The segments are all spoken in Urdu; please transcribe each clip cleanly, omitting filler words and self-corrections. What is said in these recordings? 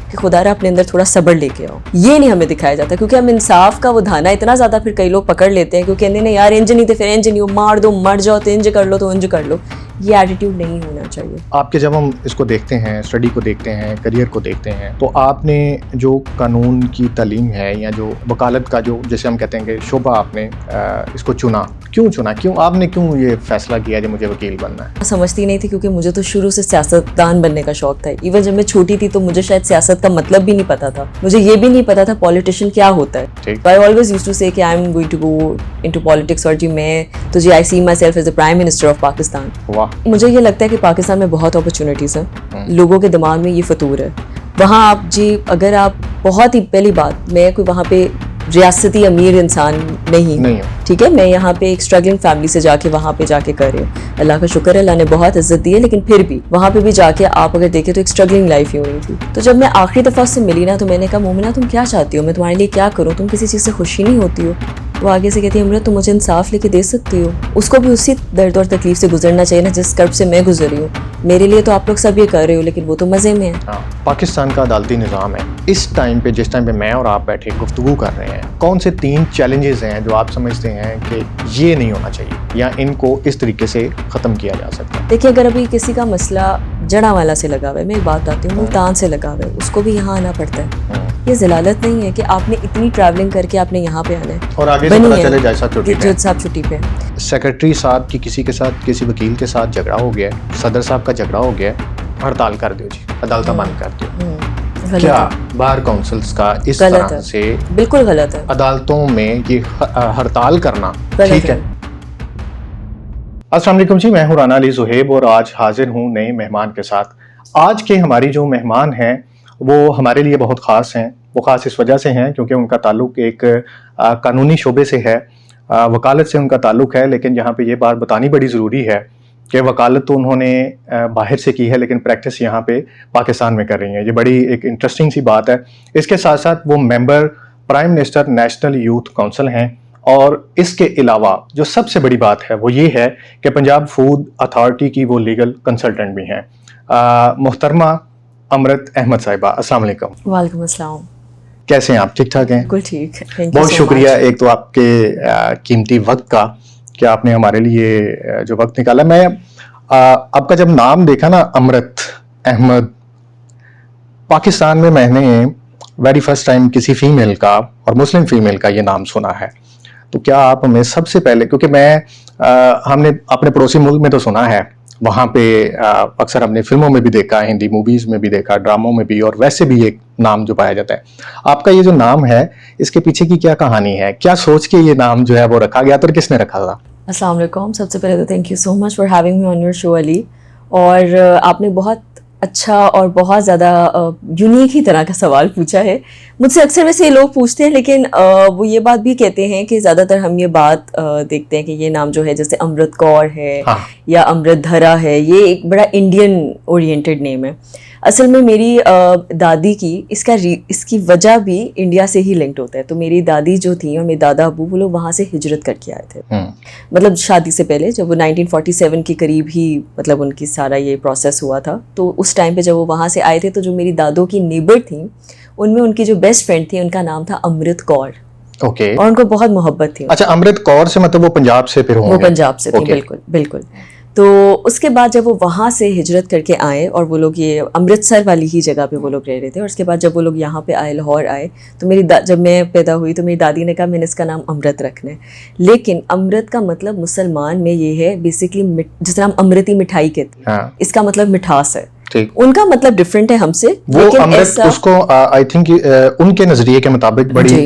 کہ خدا را اپنے اندر تھوڑا صبر لے کے آؤ، یہ نہیں ہمیں دکھایا جاتا، کیونکہ ہم انصاف کا وہ دھانا اتنا زیادہ پھر کئی لوگ پکڑ لیتے ہیں، کیونکہ کہتے ہیں یار انج نہیں تھے پھر انج نہیں، مار دو مر جاؤ تو انج کر لو تو انج کر لو. یہ ایٹیٹیوڈ نہیں ہونا چاہیے. آپ کے جب ہم اس کو دیکھتے ہیں، اسٹڈی کو دیکھتے ہیں، کریئر کو دیکھتے ہیں، تو آپ نے جو قانون کی تعلیم ہے یا جو وکالت کا جو جیسے ہم کہتے ہیں کہ شعبہ آپ نے اس کو چنا، کیوں چنا؟ کیوں آپ نے کیوں یہ فیصلہ کیا کہ مجھے وکیل بننا ہے؟ سمجھتی نہیں تھی، کیونکہ مجھے تو شروع سے سیاستدان بننے کا شوق تھا. ایون جب میں چھوٹی تھی تو مجھے شاید سیاست کا مطلب بھی نہیں پتا تھا، مجھے یہ بھی نہیں پتا تھا پالیٹیشین کیا ہوتا ہے. I always use to say کہ I'm going to go into politics, اور جی میں تو جی I see myself as a prime minister of Pakistan. مجھے یہ لگتا ہے کہ پاکستان میں بہت اپرچونیٹیز ہیں، لوگوں کے دماغ میں یہ فطور ہے. وہاں آپ جی اگر آپ بہت ہی پہلی بات، میں کوئی وہاں پہ ریاستی امیر انسان نہیں، ٹھیک ہے، میں یہاں پہ ایک اسٹرگلنگ فیملی سے جا کے وہاں پہ جا کے کر رہی ہوں. اللہ کا شکر ہے، اللہ نے بہت عزت دی ہے، لیکن پھر بھی وہاں پہ بھی جا کے آپ اگر دیکھیں تو ایک اسٹرگلنگ لائف ہی ہو رہی تھی. تو جب میں آخری دفعہ سے ملی نا تو میں نے کہا مومنہ تم کیا چاہتی ہو، میں تمہارے لیے کیا کروں، تم کسی چیز سے خوشی نہیں ہوتی ہو؟ وہ آگے سے کہتی ہے امرت تم مجھے انصاف لے کے دے سکتی ہو. اس کو بھی اسی درد اور تکلیف سے گزرنا چاہیے نا جس کرب سے میں گزر رہی ہوں. میرے لیے تو آپ لوگ سب یہ کر رہے ہو، لیکن وہ تو مزے میں ہے. پاکستان کا عدالتی نظام ہے اس ٹائم پہ، جس ٹائم پہ میں اور آپ بیٹھے گفتگو کر رہے ہیں، کون سے 3 چیلنجز ہیں جو آپ سمجھتے ہیں کہ یہ نہیں ہونا چاہیے یا ان کو اس طریقے سے ختم کیا جا سکتا ہے؟ دیکھیے اگر ابھی کسی کا مسئلہ جڑا والا سے لگا ہوا ہے، میں ایک بات بتاتی ہوں، ملتان سے لگا ہوا ہے، اس کو بھی یہاں آنا پڑتا ہے. یہ ضلالت نہیں ہے کہ آپ نے اتنی ٹریولنگ کر کے آپ نے یہاں پہ آنا ہے اور آگے سے پتہ چلے جیسا جج صاحب چھٹی پہ. سیکرٹری صاحب کی کسی کے ساتھ، کسی وکیل کے ساتھ جھگڑا ہو گیا ہے، صدر صاحب کا جھگڑا ہو گیا ہے، ہڑتال کر دو جی، عدالتیں بند کر دو. کیا بار کونسلز کا اس طرح سے بالکل غلط ہے عدالتوں میں یہ ہڑتال کرنا ٹھیک ہے؟ السلام علیکم جی، میں ہوں رانا علی زہیب اور آج حاضر ہوں نئے مہمان کے ساتھ. آج کے ہماری جو مہمان ہیں وہ ہمارے لیے بہت خاص ہیں. وہ خاص اس وجہ سے ہیں کیونکہ ان کا تعلق ایک قانونی شعبے سے ہے، وکالت سے ان کا تعلق ہے. لیکن یہاں پہ یہ بات بتانی بڑی ضروری ہے کہ وکالت تو انہوں نے باہر سے کی ہے لیکن پریکٹس یہاں پہ پاکستان میں کر رہی ہیں. یہ بڑی ایک انٹرسٹنگ سی بات ہے. اس کے ساتھ ساتھ وہ member prime minister national youth council ہیں، اور اس کے علاوہ جو سب سے بڑی بات ہے وہ یہ ہے کہ پنجاب فوڈ اتھارٹی کی وہ لیگل کنسلٹنٹ بھی ہیں. محترمہ امرت احمد صاحبہ، السلام علیکم. وعلیکم السلام. کیسے ہیں آپ؟ ٹھیک ٹھاک ہیں؟ بالکل ٹھیک. بہت شکریہ ایک تو آپ کے قیمتی وقت کا کہ آپ نے ہمارے لیے جو وقت نکالا. میں آپ کا جب نام دیکھا نا امرت احمد، پاکستان میں نے ویری فرسٹ ٹائم کسی فیمیل کا اور مسلم فیمیل کا یہ نام سنا ہے. تو کیا آپ ہمیں سب سے پہلے، کیونکہ ہم نے اپنے پڑوسی ملک میں تو سنا ہے، وہاں پہ اکثر ہم نے فلموں میں بھی دیکھا، ہندی موویز میں بھی دیکھا، ڈراموں میں بھی، اور ویسے بھی ایک نام جو پایا جاتا ہے. آپ کا یہ جو نام ہے اس کے پیچھے کی کیا کہانی ہے؟ کیا سوچ کے یہ نام جو ہے وہ رکھا گیا تھا اور کس نے رکھا تھا؟ السلام علیکم. سب سے پہلے تو thank you so much for having me on your show Ali. اور آپ نے بہت اچھا اور بہت زیادہ یونیک ہی طرح کا سوال پوچھا ہے. مجھ سے اکثر ویسے یہ لوگ پوچھتے ہیں، لیکن وہ یہ بات بھی کہتے ہیں کہ زیادہ تر ہم یہ بات دیکھتے ہیں کہ یہ نام جو ہے جیسے امرت کور ہے یا امرت دھرا ہے، یہ ایک بڑا انڈین اورینٹڈ نیم ہے. اصل میں میری دادی کی اس کی وجہ بھی انڈیا سے ہی لنکڈ ہوتا ہے. تو میری دادی جو تھیں اور میرے دادا ابو، وہ لوگ وہاں سے ہجرت کر کے آئے تھے، مطلب شادی سے پہلے، جب وہ 1947 کے قریب ہی مطلب ان کی سارا یہ پروسیس ہوا تھا. تو اس ٹائم پہ جب وہ وہاں سے آئے تھے تو جو میری دادوں کی نیبر تھیں ان میں ان کی جو بیسٹ فرینڈ تھی ان کا نام تھا امرت کور. اوکے. اور ان کو بہت محبت تھی. اچھا، امرت کور سے مطلب وہ پنجاب سے پھر ہوں گے؟ وہ پنجاب سے تھی، بالکل بالکل. تو اس کے بعد جب وہ وہاں سے ہجرت کر کے آئے، اور وہ لوگ یہ امرتسر والی ہی جگہ پہ وہ لوگ رہ رہے تھے، اور اس کے بعد جب وہ لوگ یہاں پہ آئے، لاہور آئے، تو جب میں پیدا ہوئی تو میری دادی نے کہا میں نے اس کا نام امرت رکھنا ہے. لیکن امرت کا مطلب مسلمان میں یہ ہے بیسکلی، جس طرح ہم امرتی مٹھائی کہتے ہیں، اس کا مطلب مٹھاس ہے. ان کا مطلب ڈفرینٹ ہے ہم سے. وہ امرت اس کو آئی تھنک ان کے نظریے کے مطابق بڑی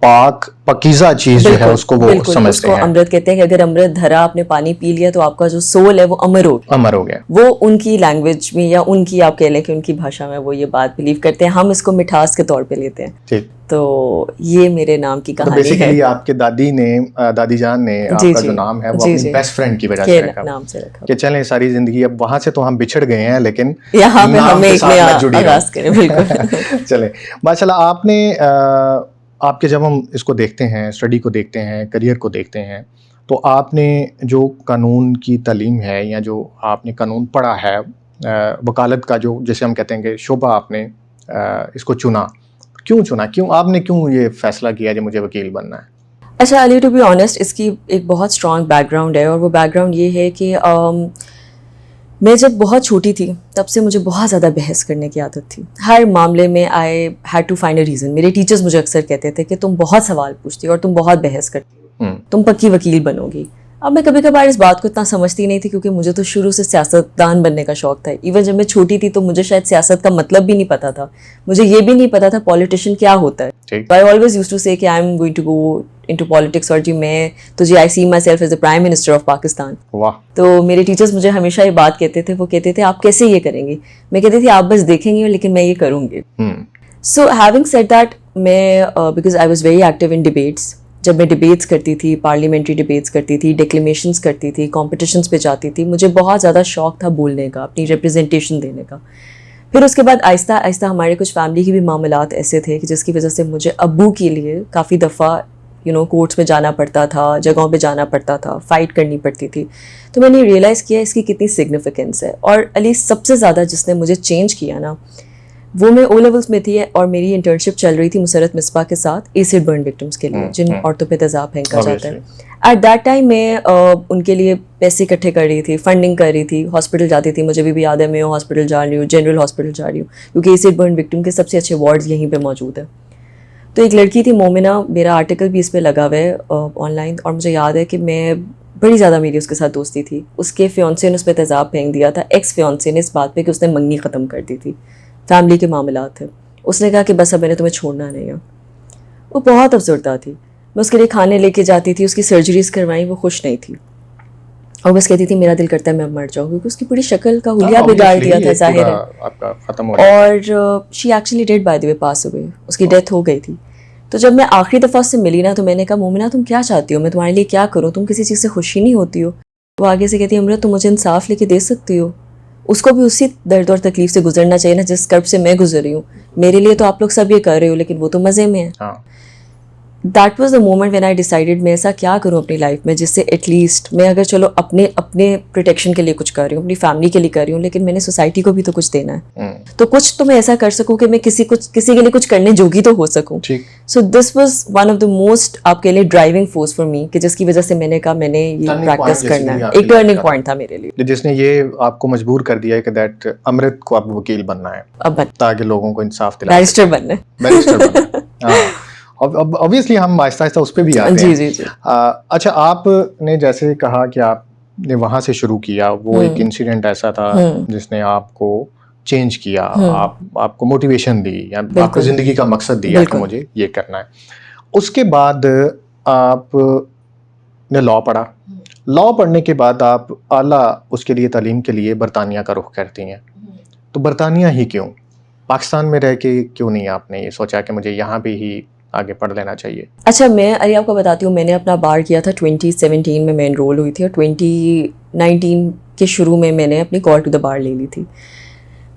پاک پاکیزہ چیز جو ہے اس کو وہ سمجھتے ہیں. اس کو امرت کہتے ہیں کہ اگر امرت دھرا آپ نے پانی پی لیا تو آپ کا جو سول ہے وہ امر ہو گیا. وہ ان کی لینگویج میں یا ان کی آپ کہہ لیں کہ ان کی بھاشا میں وہ یہ بات بلیو کرتے ہیں. ہم اس کو مٹھاس کے طور پہ لیتے ہیں. تو یہ میرے نام کی کہانی ہے. بیسیکلی آپ کے دادی جان نے آپ کا جو نام ہے وہ اپنی بیسٹ فرینڈ کی وجہ سے رکھا کہ چلیں ساری زندگی، اب وہاں سے تو ہم بچھڑ گئے ہیں لیکن یہاں پہ ہم ایک نیا آغاز کریں. بالکل. چلیں ماشاءاللہ. آپ نے آپ کے جب ہم اس کو دیکھتے ہیں، اسٹڈی کو دیکھتے ہیں، کریئر کو دیکھتے ہیں، تو آپ نے جو قانون کی تعلیم ہے یا جو آپ نے قانون پڑھا ہے، وکالت کا جو جیسے ہم کہتے ہیں کہ شعبہ آپ نے اس کو چنا، کیوں چنا؟ آپ نے کیوں یہ فیصلہ کیا کہ مجھے وکیل بننا ہے؟ اچھا علی، ٹو بی آنیسٹ، اس کی ایک بہت اسٹرانگ بیک گراؤنڈ ہے، اور وہ بیک گراؤنڈ یہ ہے کہ میں جب بہت چھوٹی تھی تب سے مجھے بہت زیادہ بحث کرنے کی عادت تھی. ہر معاملے میں I had to find a reason. میرے ٹیچرز مجھے اکثر کہتے تھے کہ تم بہت سوال پوچھتی ہو اور تم بہت بحث کرتی ہو، تم پکی وکیل بنو گی. اب میں کبھی کبھار اس بات کو اتنا سمجھتی نہیں تھی، کیونکہ مجھے تو شروع سے سیاست دان بننے کا شوق تھا. ایون جب میں چھوٹی تھی تو مجھے شاید سیاست کا مطلب بھی نہیں پتا تھا، مجھے یہ بھی نہیں پتا تھا پالیٹیشین کیا ہوتا ہے. I always use to say کہ I'm going to go into politics, اور جی میں تو جی I see myself as a prime minister of Pakistan. تو میرے ٹیچرز مجھے ہمیشہ یہ بات کہتے تھے، وہ کہتے تھے آپ کیسے یہ کریں گی؟ میں کہتی تھی آپ بس دیکھیں گے لیکن میں یہ کروں گی. سو ہیونگ سیڈ دیٹ، میں because I was very active in debates. جب میں ڈبیٹس کرتی تھی، پارلیمنٹری ڈبیٹس کرتی تھی، ڈیکلیمیشنس کرتی تھی، کمپٹیشنس پہ جاتی تھی، مجھے بہت زیادہ شوق تھا بولنے کا، اپنی ریپرزنٹیشن دینے کا. پھر اس کے بعد آہستہ آہستہ ہمارے کچھ فیملی کے بھی معاملات ایسے تھے کہ جس کی وجہ سے مجھے ابو کے لیے کافی دفعہ کورٹس میں جانا پڑتا تھا، جگہوں پہ جانا پڑتا تھا، فائٹ کرنی پڑتی تھی. تو میں نے ریئلائز کیا اس کی کتنی سگنیفیکنس ہے. اور علی، سب سے زیادہ جس نے مجھے چینج کیا نا، وہ میں او لیولس میں تھی اور میری انٹرنشپ چل رہی تھی مسرت مصباح کے ساتھ ایسڈ برن وکٹمس کے لیے، جن عورتوں پہ تیزاب پھینکا جاتا ہے. ایٹ دیٹ ٹائم میں ان کے لیے پیسے اکٹھے کر رہی تھی، فنڈنگ کر رہی تھی، ہاسپٹل جاتی تھی. مجھے بھی یاد ہے میں ہاسپٹل جا رہی ہوں، جنرل ہاسپٹل جا رہی ہوں، کیونکہ ایسڈ برن وکٹم کے سب سے اچھے وارڈز یہیں پہ موجود ہیں. تو ایک لڑکی تھی مومنہ، میرا آرٹیکل بھی اس پہ لگا ہوا ہے آن لائن، اور مجھے یاد ہے کہ میں بڑی زیادہ میری اس کے ساتھ دوستی تھی. اس کے فیونسے نے اس پہ تیزاب پھینک دیا تھا، ایکس فیونسے نے، اس بات پہ کہ اس نے منگنی ختم کر دی تھی. فیملی کے معاملات تھے. اس نے کہا کہ بس اب میں نے تمہیں چھوڑنا نہیں ہے. وہ بہت افسردہ تھی. میں اس کے لیے کھانے لے کے جاتی تھی، اس کی سرجریز کروائیں، وہ خوش نہیں تھی، اور بس کہتی تھی میرا دل کرتا ہے میں اب مر جاؤں، کیونکہ اس کی پوری شکل کا حلیہ بگاڑ دیا تھا ظاہر ہے. اور she actually died by the way, pass ہوئے، اس کی ڈیتھ ہو گئی تھی. تو جب میں آخری دفعہ اس سے ملی نا، تو میں نے کہا مومنہ تم کیا چاہتی ہو، میں تمہارے لیے کیا کروں، تم کسی چیز سے خوشی نہیں ہوتی ہو؟ وہ آگے سے کہتی ہے امرت تم مجھے انصاف لے کے دے سکتی ہو. اس کو بھی اسی درد اور تکلیف سے گزرنا چاہیے نا جس کرب سے میں گزر رہی ہوں. میرے لیے تو آپ لوگ سب یہ کر رہے ہو، لیکن وہ تو مزے میں ہے. That was the moment when I decided میں ایسا کیا کروں اپنی لائف میں جس سے ایٹ لیسٹ میں، اگر چلو اپنے پروٹیکشن کے لیے کچھ کر رہی ہوں، اپنی فیملی کے لیے کر رہی ہوں، لیکن میں نے سوسائٹی کو بھی تو کچھ دینا ہے. تو کچھ تو میں ایسا کر سکوں کہ میں کسی کے لیے کچھ کرنے جوگی تو ہو سکوں. So this was one of the most آپ کے لیے ڈرائیونگ فورس فار می، کہ جس کی وجہ سے میں نے کہا میں نے یہ پریکٹس کرنا ہے. ایک ٹرننگ پوائنٹ تھا میرے لیے جس نے یہ آپ کو مجبور کر دیا ہے کہ دیٹ امرت کو اب وکیل بننا ہے، اب تاکہ لوگوں کو انصاف دلائے، بیرسٹر بننا ہے. obviously ہم آہستہ آہستہ اس پہ بھی آتے ہیں. اچھا، آپ نے جیسے کہا کہ آپ نے وہاں سے شروع کیا، وہ ایک انسیڈنٹ ایسا تھا جس نے آپ کو چینج کیا، آپ کو موٹیویشن دی، یا آپ کو زندگی کا مقصد دیا کہ مجھے یہ کرنا ہے. اس کے بعد آپ نے لاء پڑھا. لاء پڑھنے کے بعد آپ اعلیٰ اس کے لیے تعلیم کے لیے برطانیہ کا رخ کرتی ہیں. تو برطانیہ ہی کیوں؟ پاکستان میں رہ کے کیوں نہیں آپ نے یہ سوچا کہ مجھے یہاں پہ ہی آگے پڑھ لینا چاہیے؟ اچھا، میں علی آپ کو بتاتی ہوں، میں نے اپنا بار کیا تھا 2017 میں انرول ہوئی تھی، اور 2019 کے شروع میں نے اپنی کال ٹو دا بار لے لی تھی.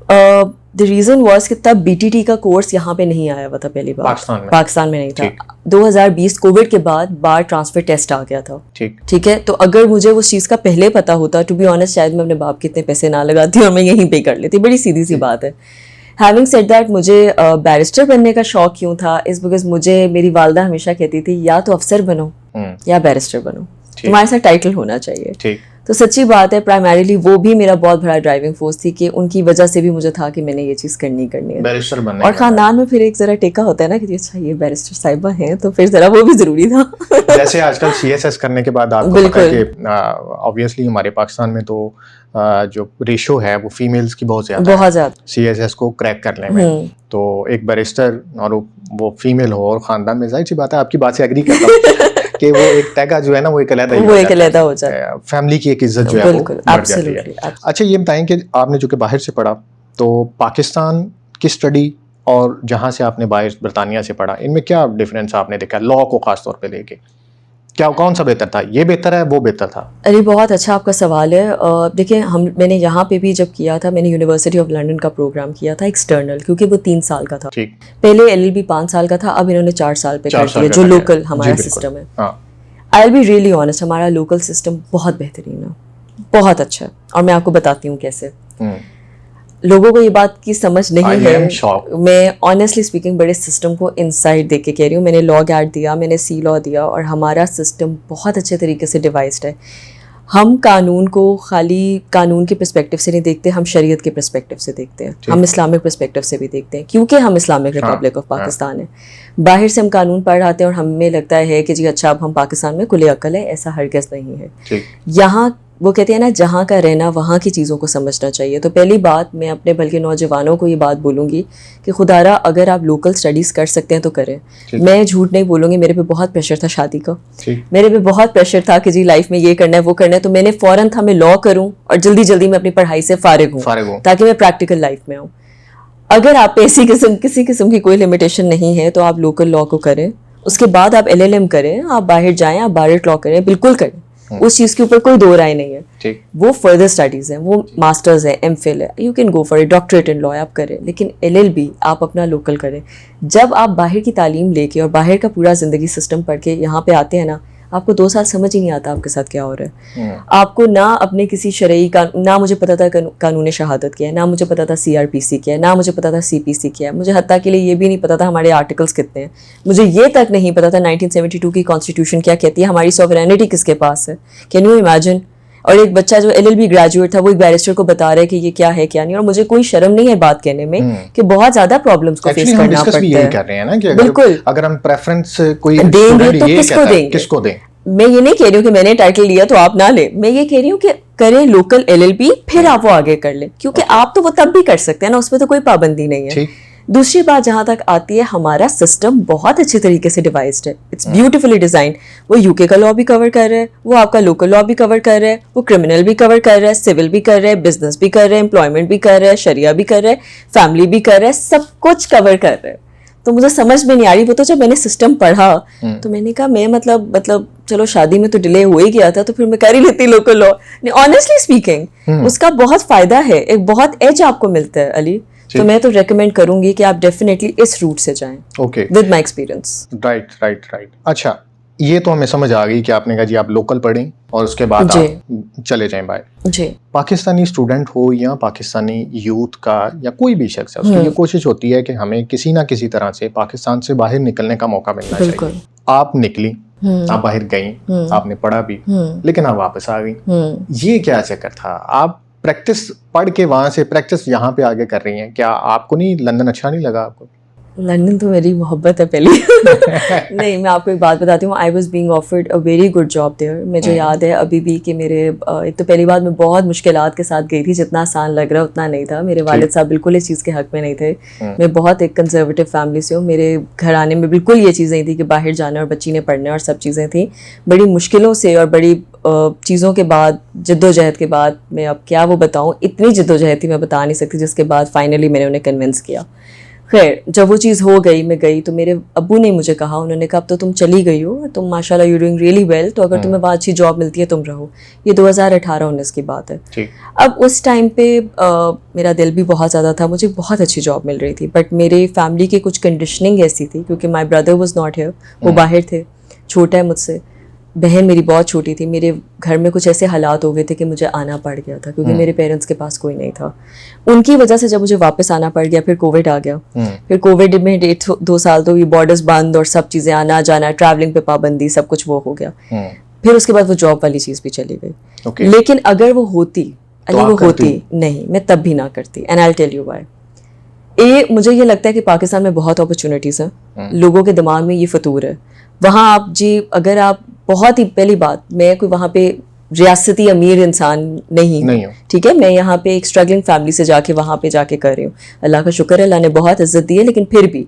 دا ریزن واز کہ تب BTT کا کورس یہاں پہ نہیں آیا ہوا تھا، پہلی بار پاکستان میں نہیں تھا. 2020 کووڈ کے بعد بار ٹرانسفر ٹیسٹ آ گیا تھا. ٹھیک ہے، تو اگر مجھے اس چیز کا پہلے پتا ہوتا، ٹو بی آنیسٹ شاید میں اپنے باپ کے اتنے پیسے نہ لگاتی اور میں یہیں پہ کر لیتی. بڑی سیدھی سی بات ہے. ہیونگ سیڈ دیٹ، مجھے بیرسٹر بننے کا شوق کیوں تھا؟ اس بیکاز مجھے میری والدہ ہمیشہ کہتی تھی یا تو افسر بنو یا بیرسٹر بنو، تمہارے ساتھ ٹائٹل ہونا چاہیے. تو سچی بات ہے، پرائمریلی وہ بھی میرا بہت بڑا ڈرائیونگ فورس تھی کہ ان کی وجہ سے بھی مجھے تھا کہ میں نے یہ چیز کرنی ہے. اور خاندان میں پھر ایک ذرا ٹیکا ہوتا ہے نا کہ اچھا یہ بیرسٹر صاحبہ ہیں، تو پھر ذرا وہ بھی ضروری تھا. جیسے آج کل CSS کرنے کے بعد آپ کو پتہ ہے کہ آبویسلی ہمارے پاکستان میں تو جو ریشو ہے وہ فیمیلز کی بہت زیادہ CSS کو کریک کرنے میں. تو ایک بیرسٹر اور وہ فیمیل ہو اور خاندان میں، ظاہر سی بات ہے آپ کی بات سے ایگری کرتا ہوں کہ وہ ایک تیگا جو ہے نا وہ ایک علیحدہ ہو جاتا ہے، فیملی کی ایک عزت جو ہے وہ بڑھ جاتی ہے. اچھا، یہ بتائیں کہ آپ نے جو کہ باہر سے پڑھا، تو پاکستان کی اسٹڈی اور جہاں سے آپ نے باہر برطانیہ سے پڑھا، ان میں کیا ڈفرینس آپ نے دیکھا لاء کو خاص طور پہ لے کے؟ کیا کون سا بہتر تھا, یہ بہتر ہے وہ بہتر تھا؟ ارے بہت اچھا آپ کا سوال ہے. دیکھیں میں نے یہاں پہ بھی جب کیا تھا, میں نے یونیورسٹی آف لنڈن کا پروگرام کیا تھا ایکسٹرنل, کیونکہ وہ 3 سال کا تھا. پہلے LLB 5 سال کا تھا, اب انہوں نے 4 سال پہ کر دیا, جو لوکل ہمارا سسٹم ہے. آئی ول بی ریئلی آنیسٹ, ہمارا لوکل سسٹم بہت بہترین ہے, بہت اچھا ہے, اور میں آپ کو بتاتی ہوں کیسے. لوگوں کو یہ بات کی سمجھ نہیں ہے. میں آنیسٹلی اسپیکنگ بڑے سسٹم کو انسائڈ دیکھ کے کہہ رہی ہوں. میں نے لا گارڈ دیا, میں نے سی لا دیا, اور ہمارا سسٹم بہت اچھے طریقے سے ڈیوائزڈ ہے. ہم قانون کو خالی قانون کے پرسپیکٹو سے نہیں دیکھتے, ہم شریعت کے پرسپیکٹو سے دیکھتے ہیں, ہم اسلامک پرسپیکٹو سے بھی دیکھتے ہیں, کیونکہ ہم اسلامک ریپبلک آف پاکستان ہیں. باہر سے ہم قانون پڑھ آتے ہیں اور ہمیں لگتا ہے کہ جی اچھا اب ہم پاکستان میں کھلے عقل ہے, ایسا ہرگز نہیں ہے. یہاں وہ کہتے ہیں نا, جہاں کا رہنا وہاں کی چیزوں کو سمجھنا چاہیے. تو پہلی بات میں اپنے بلکہ نوجوانوں کو یہ بات بولوں گی کہ خدا را اگر آپ لوکل اسٹڈیز کر سکتے ہیں تو کریں. میں جھوٹ نہیں بولوں گی, میرے پہ بہت پریشر تھا شادی کا, میرے پہ بہت پریشر تھا کہ جی لائف میں یہ کرنا ہے وہ کرنا ہے, تو میں نے فوراً تھا میں لا کروں اور جلدی جلدی میں اپنی پڑھائی سے فارغ ہوں تاکہ میں پریکٹیکل لائف میں آؤں. اگر آپ پہ کسی قسم کی کوئی لمیٹیشن نہیں ہے تو آپ لوکل لا کو کریں, اس کے بعد آپ LLM کریں, آپ باہر جائیں, آپ بارٹ لا کریں, بالکل کریں. اس چیز کے اوپر کوئی دو رائے نہیں ہے. وہ فردر اسٹڈیز ہیں, وہ ماسٹرز ہے, MPhil ہے, you can go for it, doctorate in law آپ کریں, لیکن LLB آپ اپنا لوکل کریں. جب آپ باہر کی تعلیم لے کے اور باہر کا پورا زندگی سسٹم پڑھ کے یہاں پہ آتے ہیں نا, آپ کو 2 سال سمجھ ہی نہیں آتا آپ کے ساتھ کیا ہو رہا ہے. آپ کو نہ اپنے کسی شرعی نہ مجھے پتا تھا قانون شہادت کیا ہے, نہ مجھے پتا تھا CRPC کیا ہے, نہ مجھے پتا تھا CPC کیا ہے, مجھے حتیٰ کے لیے یہ بھی نہیں پتا تھا ہمارے آرٹیکلس کتنے ہیں, مجھے یہ تک نہیں پتا تھا 1972 کی کانسٹیٹیوشن کیا کہتی ہے, ہماری سوورینٹی کس کے پاس ہے. Can you imagine? اور ایک بچہ جو LLB گریجویٹ تھا وہ ایک بیرسٹر کو بتا رہا ہے کہ یہ کیا ہے کیا نہیں, اور مجھے کوئی شرم نہیں ہے بات کہنے میں کہ بہت زیادہ پرابلمس کو فیس کرنا پڑتا ہے. بالکل, اگر ہم پریفرنس کوئی دیں گے تو کس کو دیں. میں یہ نہیں کہہ رہی ہوں کہ میں نے ٹائٹل لیا تو آپ نہ لیں, میں یہ کہہ رہی ہوں کہ کریں لوکل LLB, پھر آپ وہ آگے کر لیں, کیونکہ آپ تو وہ تب بھی کر سکتے ہیں نا, اس میں تو کوئی پابندی نہیں ہے. دوسری بات جہاں تک آتی ہے, ہمارا سسٹم بہت اچھے طریقے سے ڈیوائزڈ ہے, اٹس بیوٹیفلی ڈیزائنڈ. وہ UK کا لا بھی کور کر رہا ہے, وہ آپ کا لوکل لا بھی کور کر رہا ہے, وہ کرمنل بھی کور کر رہا ہے, سول بھی کر رہا ہے, بزنس بھی کر رہا ہے, امپلائمنٹ بھی کر رہا ہے, شریعہ بھی کر رہا ہے, فیملی بھی کر رہا ہے, سب کچھ کور کر رہا ہے. تو مجھے سمجھ میں نہیں آ رہی. وہ تو جب میں نے سسٹم پڑھا تو میں نے کہا میں مطلب چلو شادی میں تو ڈیلے ہو ہی گیا تھا تو پھر میں کر ہی لیتی لوکل لا. آنیسٹلی اسپیکنگ اس کا بہت فائدہ ہے, ایک بہت ایج آپ کو ملتا ہے علی. تو میں تو ریکمینڈ کروں گی کہ آپ ڈیفینیٹلی اس روٹ سے جائیں ود مائی ایکسپیرینس. رائٹ. اچھا, یہ تو ہمیں سمجھ آ گئی کہ آپ نے کہا جی آپ لوکل پڑھیں اور اس کے بعد آپ چلے جائیں باہر. جی, پاکستانی اسٹوڈنٹ ہو یا پاکستانی یوتھ کا یا کوئی بھی شخص ہے, اس کی یہ کوشش ہوتی ہے کہ ہمیں کسی نہ کسی طرح سے پاکستان سے باہر نکلنے کا موقع ملنا چاہیے. آپ نکلی, آپ باہر گئیں, آپ نے پڑھا بھی, لیکن آپ واپس آ گئیں. یہ کیا چکر تھا؟ آپ پریکٹس پڑھ کے وہاں سے پریکٹس یہاں پہ آگے کر رہی ہیں, کیا آپ کو نہیں لندن اچھا نہیں لگا؟ آپ کو لندن تو میری محبت ہے پہلی. نہیں, میں آپ کو ایک بات بتاتی ہوں, I was being offered a very good job there. مجھے یاد ہے ابھی بھی کہ میرے ایک تو پہلی بات میں بہت مشکلات کے ساتھ گئی تھی, جتنا آسان لگ رہا اتنا نہیں تھا. میرے والد صاحب بالکل اس چیز کے حق میں نہیں تھے. میں بہت ایک کنزرویٹو فیملی سے ہوں, میرے گھرانے میں بالکل یہ چیز نہیں تھی کہ باہر جانا اور بچی نے پڑھنا اور سب چیزیں تھیں. بڑی مشکلوں سے اور بڑی چیزوں کے بعد, جد و جہد کے بعد, میں اب کیا وہ بتاؤں, اتنی جد و جہد تھی میں بتا نہیں سکتی, جس کے بعد فائنلی میں نے انہیں کنونس کیا. خیر, جب وہ چیز ہو گئی, میں گئی, تو میرے ابو نے مجھے کہا, انہوں نے کہا اب تو تم چلی گئی ہو, تم ماشاء اللہ یو ڈوئنگ ریئلی ویل, تو اگر تمہیں وہاں اچھی جاب ملتی ہے تم رہو. یہ 2018-19 کی بات ہے. اب اس ٹائم پہ میرا دل بھی بہت زیادہ تھا, مجھے بہت اچھی جاب مل رہی تھی, بٹ میرے فیملی کی کچھ کنڈیشننگ ایسی تھی, کیونکہ my brother was not here, وہ باہر تھے, چھوٹا ہے مجھ سے, بہن میری بہت چھوٹی تھی. میرے گھر میں کچھ ایسے حالات ہو گئے تھے کہ مجھے آنا پڑ گیا تھا, کیونکہ میرے پیرنٹس کے پاس کوئی نہیں تھا. ان کی وجہ سے جب مجھے واپس آنا پڑ گیا, پھر کووڈ آ گیا. پھر کووڈ میں 2 سال تو یہ بارڈرز بند اور سب چیزیں, آنا جانا, ٹریولنگ پہ پابندی, سب کچھ وہ ہو گیا. پھر اس کے بعد وہ جاب والی چیز بھی چلی گئی. لیکن اگر وہ ہوتی نہیں, میں تب بھی نہ کرتی. And I will tell you why. مجھے یہ لگتا ہے کہ پاکستان میں بہت اپرچونیٹیز ہیں, لوگوں کے دماغ میں یہ فطور ہے. وہاں آپ جی اگر آپ بہت ہی, پہلی بات میں کوئی وہاں پہ ریاستی امیر انسان نہیں ہوں, ٹھیک ہے, میں یہاں پہ ایک اسٹرگلنگ فیملی سے جا کے وہاں پہ جا کے کر رہی ہوں. اللہ کا شکر ہے, اللہ نے بہت عزت دی ہے, لیکن پھر بھی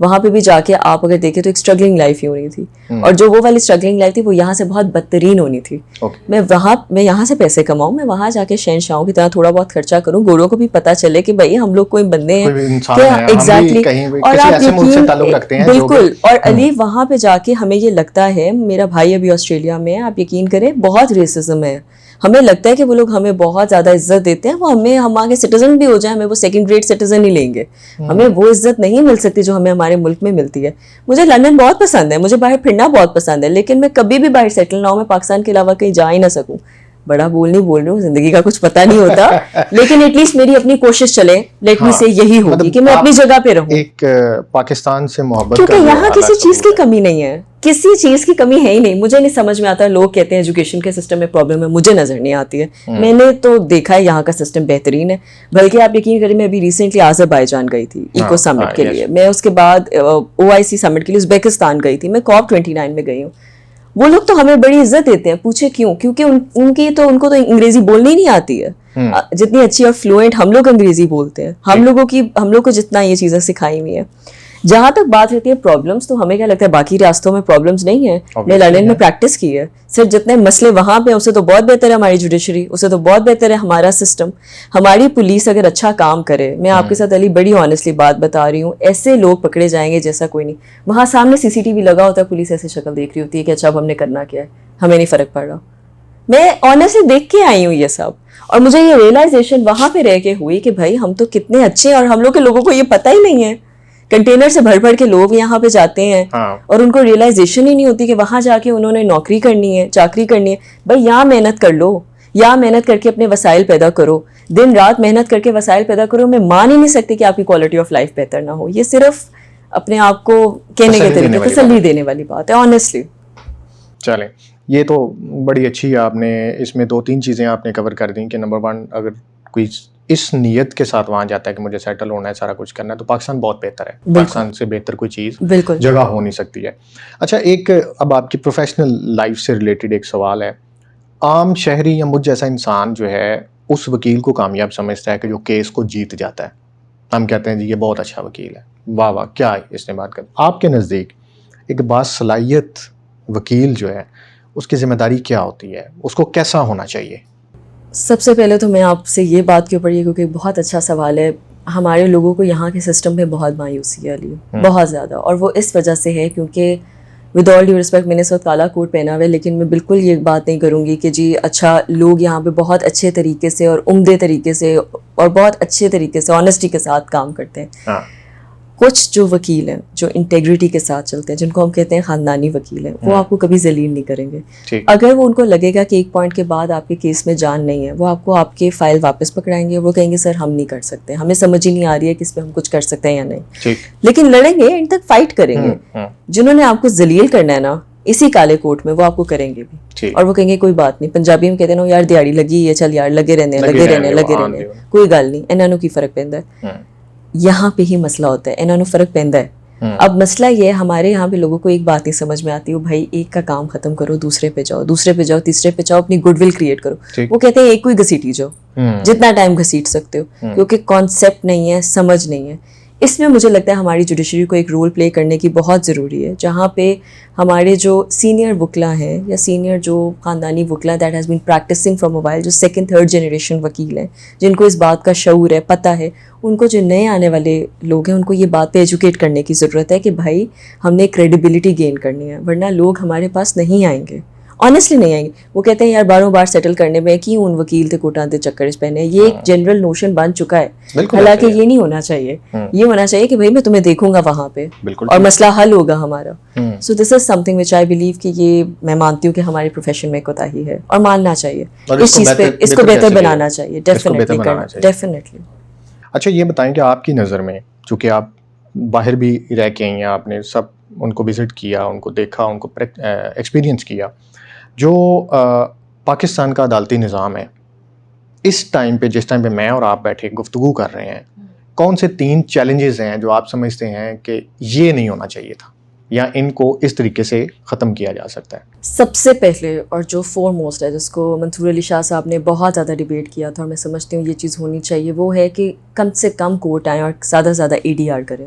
وہاں پہ بھی جا کے آپ اگر دیکھیں تو ایک اسٹرگلنگ لائف ہی ہونی تھی, اور جو وہ والی اسٹرگلنگ لائف تھی وہ یہاں سے بہت بدترین ہونی تھی. میں یہاں سے پیسے کماؤں, میں وہاں جا کے شہنشاہوں کی طرح تھوڑا بہت خرچہ کروں, گوروں کو بھی پتہ چلے کہ بھائی ہم لوگ کوئی بندے ہیں ایگزیکٹلی. اور آپ یقین بالکل, اور علی وہاں پہ جا کے ہمیں یہ لگتا ہے, میرا بھائی ابھی آسٹریلیا میں ہے, آپ یقین کریں بہت ریسزم ہے, ہمیں لگتا ہے کہ وہ لوگ ہمیں بہت زیادہ عزت دیتے ہیں, وہ ہم آگے سٹیزن بھی ہو جائیں ہمیں وہ سیکنڈ گریڈ سٹیزن ہی لیں گے, ہمیں وہ عزت نہیں مل سکتی جو ہمیں ہمارے ملک میں ملتی ہے. مجھے لندن بہت پسند ہے, مجھے باہر پھرنا بہت پسند ہے, لیکن میں کبھی بھی باہر سیٹل نہ ہوں, میں پاکستان کے علاوہ کہیں جا ہی نہ سکوں. بڑا بول رہی ہوں, زندگی کا کچھ پتہ نہیں ہوتا, لیکن ایٹ لیسٹ میری اپنی کوشش چلے, لیٹ می سے یہی ہوگی کہ میں اپنی جگہ پہ رہوں, ایک پاکستان سے محبت, کیونکہ یہاں کسی چیز کی کمی نہیں ہے, کسی چیز کی کمی ہے ہی نہیں. مجھے نہیں سمجھ میں آتا, لوگ کہتے ہیں ایجوکیشن کے سسٹم میں پرابلم ہے, مجھے نظر نہیں آتی ہے. میں نے تو دیکھا ہے یہاں کا سسٹم بہترین ہے. بلکہ آپ یقین کریں, میں ابھی ریسنٹلی آذربائیجان گئی تھی ایکو سمٹ کے لیے, میں اس کے بعد OIC سمٹ کے لیے ازبیکستان گئی تھی, میں COP29 میں گئی ہوں. وہ لوگ تو ہمیں بڑی عزت دیتے ہیں, پوچھے کیوں؟ کیونکہ ان کو تو انگریزی بولنی نہیں آتی ہے جتنی اچھی اور فلوئنٹ ہم لوگ انگریزی بولتے ہیں. ہم لوگ کو جتنا یہ چیزیں سکھائی ہوئی ہیں. جہاں تک بات رہتی ہے پرابلمس, تو ہمیں کیا لگتا ہے باقی ریاستوں میں پرابلمس نہیں ہیں. میں لندن میں پریکٹس کی ہے, صرف جتنے مسئلے وہاں پہ اسے تو بہت بہتر ہے ہماری جوڈیشری, اسے تو بہت بہتر ہے ہمارا سسٹم. ہماری پولیس اگر اچھا کام کرے, میں آپ کے ساتھ علی بڑی آنیسٹلی بات بتا رہی ہوں, ایسے لوگ پکڑے جائیں گے جیسا کوئی نہیں. وہاں سامنے CCTV لگا ہوتا ہے, پولیس ایسے شکل دیکھ رہی ہوتی ہے کہ اچھا اب ہم نے کرنا کیا ہے, ہمیں نہیں فرق پڑ رہا. میں آنیسٹلی دیکھ کے آئی ہوں یہ سب, اور مجھے یہ ریئلائزیشن وہاں پہ رہ کے ہوئی کہ بھائی ہم تو کتنے اچھے, اور ہم لوگ کے لوگوں کو یہ پتہ ہی نہیں ہے. کنٹینر سے بھر کے لوگ یہاں پہ جاتے ہیں, اور ان کو ریئلائزیشن ہی نہیں ہوتی کہ وہاں جا کے انہوں نے نوکری کرنی ہے, چاکری کرنی ہے. بھائی یہاں محنت کر لو, یہاں محنت کر کے اپنے وسائل پیدا کرو, دن رات محنت کر کے وسائل پیدا کرو. میں مان ہی نہیں سکتی کہ آپ کی کوالٹی آف لائف بہتر نہ ہو. یہ صرف اپنے آپ کو کہنے کے طریقے تسلی دینے والی بات ہے آنیسٹلی. چلیں, یہ تو بڑی اچھی آپ نے اس میں 2-3 چیزیں آپ نے کور کر دیں کہ نمبر 1, اگر کوئی اس نیت کے ساتھ وہاں جاتا ہے کہ مجھے سیٹل ہونا ہے, سارا کچھ کرنا ہے, تو پاکستان بہت بہتر ہے. پاکستان سے بہتر کوئی چیز جگہ ہو نہیں سکتی ہے. اچھا, ایک اب آپ کی پروفیشنل لائف سے ریلیٹڈ ایک سوال ہے. عام شہری یا مجھ جیسا انسان جو ہے اس وکیل کو کامیاب سمجھتا ہے کہ جو کیس کو جیت جاتا ہے. ہم کہتے ہیں جی یہ بہت اچھا وکیل ہے, واہ واہ کیا اس نے بات کر. آپ کے نزدیک ایک باصلاحیت وکیل جو ہے اس کی ذمہ داری کیا ہوتی ہے, اس کو کیسا ہونا چاہیے؟ سب سے پہلے تو میں آپ سے یہ بات کے اوپر, یہ کیونکہ بہت اچھا سوال ہے, ہمارے لوگوں کو یہاں کے سسٹم میں بہت مایوسی ہے علی, بہت زیادہ, اور وہ اس وجہ سے ہے کیونکہ ود آل ڈیو رسپیکٹ, میں نے اس وقت کالا کوٹ پہنا ہوا ہے, لیکن میں بالکل یہ بات نہیں کروں گی کہ جی اچھا لوگ یہاں پہ بہت اچھے طریقے سے اور عمدے طریقے سے اور بہت اچھے طریقے سے آنیسٹی کے ساتھ کام کرتے ہیں. کچھ جو وکیل ہیں جو انٹیگریٹی کے ساتھ چلتے ہیں, جن کو ہم کہتے ہیں خاندانی وکیل ہیں, وہ آپ کو کبھی ذلیل نہیں کریں گے. اگر وہ ان کو لگے گا کہ ایک پوائنٹ کے بعد آپ کے کیس میں جان نہیں ہے, وہ آپ کو آپ کے فائل واپس پکڑائیں گے, وہ کہیں گے سر ہم نہیں کر سکتے, ہمیں سمجھ ہی نہیں آ رہی ہے کہ اس پہ ہم کچھ کر سکتے ہیں یا نہیں. لیکن لڑیں گے, اینڈ تک فائٹ کریں گے. جنہوں نے آپ کو ذلیل کرنا ہے نا اسی کالے کوٹ میں, وہ آپ کو کریں گے بھی, اور وہ کہیں گے کوئی بات نہیں. پنجابی میں کہتے ہیں نا یار دیہڑی لگی ہے, چل یار لگے رہنے, کوئی گل نہیں, انہوں کی فرق پیندا ہے. یہاں پہ ہی مسئلہ ہوتا ہے, انہوں فرق پیندا ہے. اب مسئلہ یہ ہے, ہمارے یہاں پہ لوگوں کو ایک بات نہیں سمجھ میں آتی, وہ بھائی ایک کا کام ختم کرو, دوسرے پہ جاؤ, تیسرے پہ جاؤ, اپنی گڈ ول کریٹ کرو. وہ کہتے ہیں ایک کوئی گھسیٹی جاؤ, جتنا ٹائم گھسیٹ سکتے ہو, کیونکہ کانسیپٹ نہیں ہے, سمجھ نہیں ہے. اس میں مجھے لگتا ہے ہماری جوڈیشری کو ایک رول پلے کرنے کی بہت ضروری ہے, جہاں پہ ہمارے جو سینئر وکلا ہیں یا سینئر جو خاندانی وکلا that has been practising from موبائل, جو 2nd-3rd جنریشن وکیل ہیں, جن کو اس بات کا شعور ہے, پتہ ہے, ان کو جو نئے آنے والے لوگ ہیں ان کو یہ بات پہ ایجوکیٹ کرنے کی ضرورت ہے کہ بھائی ہم نے کریڈیبلٹی گین کرنی ہے, ورنہ لوگ ہمارے پاس نہیں آئیں گے, آنیسٹلی نہیں آئیں گے. وہ کہتے ہیں یار باروں بار سیٹل کرنے میں کیوں ان وکیل تھے کوٹاں دے چکر پہنے, یہ ایک جنرل نوشن بن چکا ہے. حالانکہ یہ نہیں ہونا چاہیے, یہ ہونا چاہیے کہ بھائی میں تمہیں دیکھوں گا وہاں پہ اور مسئلہ حل ہوگا ہمارا. سو دس از some thing which I believe کہ یہ میں مانتی ہوں کہ ہماری پروفیشن میں کوتاہی ہے, اور ماننا چاہیے اس چیز پہ, اس کو بہتر بنانا چاہیے, ڈیفینیٹلی. اچھا یہ بتائیں کہ آپ کی نظر میں, چونکہ آپ باہر بھی رہ کے آئی ہیں, آپ نے سب ان کو وزٹ کیا, ان کو دیکھا, ان کو ایکسپیرینس کیا, جو پاکستان کا عدالتی نظام ہے اس ٹائم پہ, جس ٹائم پہ میں اور آپ بیٹھے گفتگو کر رہے ہیں, کون سے 3 چیلنجز ہیں جو آپ سمجھتے ہیں کہ یہ نہیں ہونا چاہیے تھا یا ان کو اس طریقے سے ختم کیا جا سکتا ہے؟ سب سے پہلے اور جو فور موسٹ ہے, جس کو منصور علی شاہ صاحب نے بہت زیادہ ڈیبیٹ کیا تھا اور میں سمجھتی ہوں یہ چیز ہونی چاہیے, وہ ہے کہ کم سے کم کورٹ آئیں اور زیادہ سے زیادہ ADR کریں.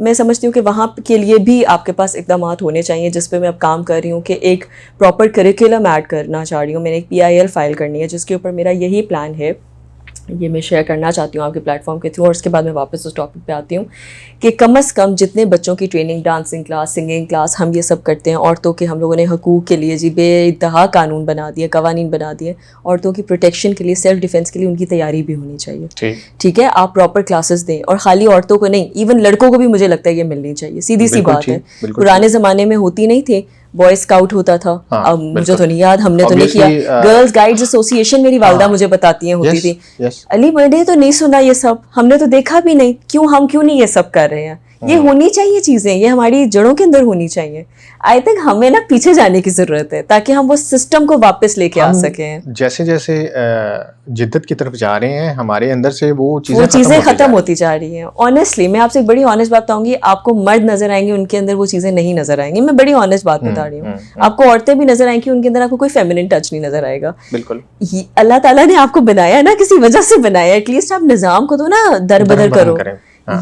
میں سمجھتی ہوں کہ وہاں کے لیے بھی آپ کے پاس اقدامات ہونے چاہیے, جس پہ میں اب کام کر رہی ہوں کہ ایک پراپر کریکولم ایڈ کرنا چاہ رہی ہوں. میں نے ایک PIL فائل کرنی ہے جس کے اوپر میرا یہی پلان ہے, یہ میں شیئر کرنا چاہتی ہوں آپ کے پلیٹ فارم کے تھرو, اور اس کے بعد میں واپس اس ٹاپک پہ آتی ہوں کہ کم از کم جتنے بچوں کی training, dancing class, singing class, ہم یہ سب کرتے ہیں. عورتوں کے ہم لوگوں نے حقوق کے لیے جی بے انتہا قانون بنا دیے, قوانین بنا دیے. عورتوں کی پروٹیکشن کے لیے, سیلف ڈیفینس کے لیے ان کی تیاری بھی ہونی چاہیے. ٹھیک ہے, آپ پراپر کلاسز دیں, اور خالی عورتوں کو نہیں, ایون لڑکوں کو بھی مجھے لگتا ہے یہ ملنی چاہیے. سیدھی سی بات ہے, پرانے زمانے میں ہوتی نہیں تھی, بوائے اسکاؤٹ ہوتا تھا, اب مجھے تو نہیں یاد, ہم نے تو نہیں کیا. گرلز گائیڈز ایسوسیشن میری والدہ مجھے بتاتی ہیں ہوتی تھی. علی میں نے تو نہیں سنا یہ سب, ہم نے تو دیکھا بھی نہیں, ہم کیوں نہیں یہ سب کر رہے ہیں. یہ ہونی چاہیے چیزیں, یہ ہماری جڑوں کے اندر ہونی چاہیے. آئی تھنک ہمیں نا پیچھے جانے کی ضرورت ہے تاکہ ہم وہ سسٹم کو واپس لے کے آ سکیں. جیسے جیسے جدت کی طرف جا رہے ہیں, ہمارے اندر سے وہ چیزیں ختم ہوتی جا رہی ہیں. آنیسٹلی میں آپ سے ایک بڑی آنیسٹ بات بتاؤں گی, آپ کو مرد نظر آئیں گے, ان کے اندر وہ چیزیں نہیں نظر آئیں گی. میں بڑی آنیسٹ بات بتا رہی ہوں. آپ کو عورتیں بھی نظر آئیں گی, ان کے اندر آپ کو کوئی فیمنن ٹچ نہیں نظر آئے گا. بالکل, اللہ تعالیٰ نے آپ کو بنایا نا, کسی وجہ سے بنایا, ایٹ لیسٹ آپ نظام کو تو نا در بدر کرو.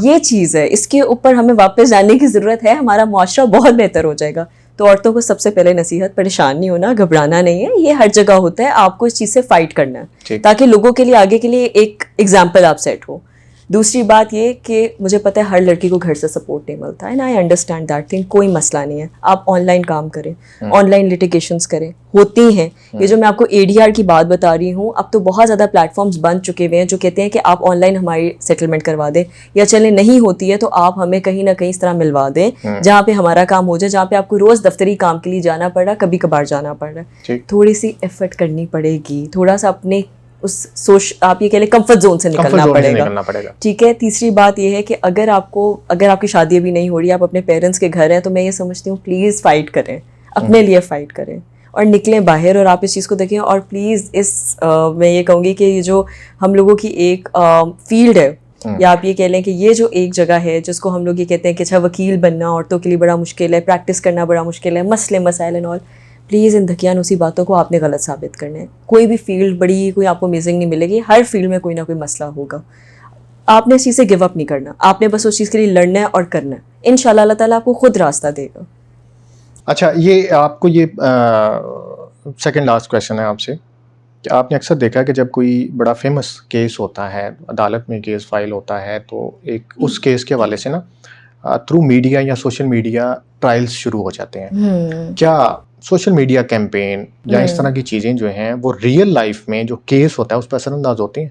یہ چیز ہے, اس کے اوپر ہمیں واپس جانے کی ضرورت ہے. ہمارا معاشرہ بہت بہتر ہو جائے گا. تو عورتوں کو سب سے پہلے نصیحت, پریشان نہیں ہونا, گھبرانا نہیں ہے, یہ ہر جگہ ہوتا ہے. آپ کو اس چیز سے فائٹ کرنا ہے تاکہ لوگوں کے لیے, آگے کے لیے ایک ایگزامپل آپ سیٹ ہو. دوسری بات یہ کہ مجھے پتہ ہے ہر لڑکی کو گھر سے سپورٹ نہیں ملتا ہے, and I understand that thing. کوئی مسئلہ نہیں ہے, آپ آن لائن کام کریں, آن لائن لٹیگیشنس کریں, ہوتی ہیں. یہ جو میں آپ کو ADR کی بات بتا رہی ہوں, اب تو بہت زیادہ پلیٹ فارمز بن چکے ہوئے ہیں جو کہتے ہیں کہ آپ آن لائن ہماری سیٹلمنٹ کروا دیں, یا چلیں نہیں ہوتی ہے تو آپ ہمیں کہیں نہ کہیں اس طرح ملوا دیں جہاں پہ ہمارا کام ہو جائے, جہاں پہ آپ کو روز دفتری کام کے لیے جانا پڑ رہا, کبھی کبھار جانا پڑ رہا ہے. تھوڑی سی ایفرٹ کرنی پڑے گی, تھوڑا سا اپنے اس آپ یہ کہہ لیں کمفرٹ زون سے نکلنا پڑے گا. ٹھیک ہے. تیسری بات یہ ہے کہ اگر آپ کی شادی ابھی نہیں ہو رہی, آپ اپنے پیرنٹس کے گھر ہیں, تو میں یہ سمجھتی ہوں پلیز فائٹ کریں, اپنے لیے فائٹ کریں اور نکلیں باہر, اور آپ اس چیز کو دیکھیں. اور پلیز میں یہ کہوں گی کہ یہ جو ہم لوگوں کی ایک فیلڈ ہے, یا آپ یہ کہہ لیں کہ یہ جو ایک جگہ ہے جس کو ہم لوگ یہ کہتے ہیں کہ اچھا وکیل بننا عورتوں کے لیے بڑا مشکل ہے, پریکٹس کرنا بڑا مشکل ہے, مسئلے مسائل اینڈ آل, پلیز ان دھکیانوسی باتوں کو آپ نے غلط ثابت کرنا ہے. کوئی بھی فیلڈ بڑی کوئی آپ کو امیزنگ نہیں ملے گی, ہر فیلڈ میں کوئی نہ کوئی مسئلہ ہوگا. آپ نے اس چیز سے گیو اپ نہیں کرنا, آپ نے بس اس چیز کے لیے لڑنا ہے اور کرنا ہے. انشاءاللہ اللہ تعالیٰ آپ کو خود راستہ دے گا. اچھا, یہ آپ کو یہ سیکنڈ لاسٹ کویشچن ہے آپ سے, کہ آپ نے اکثر دیکھا کہ جب کوئی بڑا فیمس کیس ہوتا ہے, عدالت میں کیس فائل ہوتا ہے, تو ایک اس کیس کے حوالے سے نا تھرو میڈیا یا سوشل میڈیا ٹرائلز شروع ہو جاتے ہیں. کیا سوشل میڈیا کیمپین یا اس طرح کی چیزیں جو ہیں وہ ریئل لائف میں جو کیس ہوتا ہے اس پہ اثر انداز ہوتی ہیں؟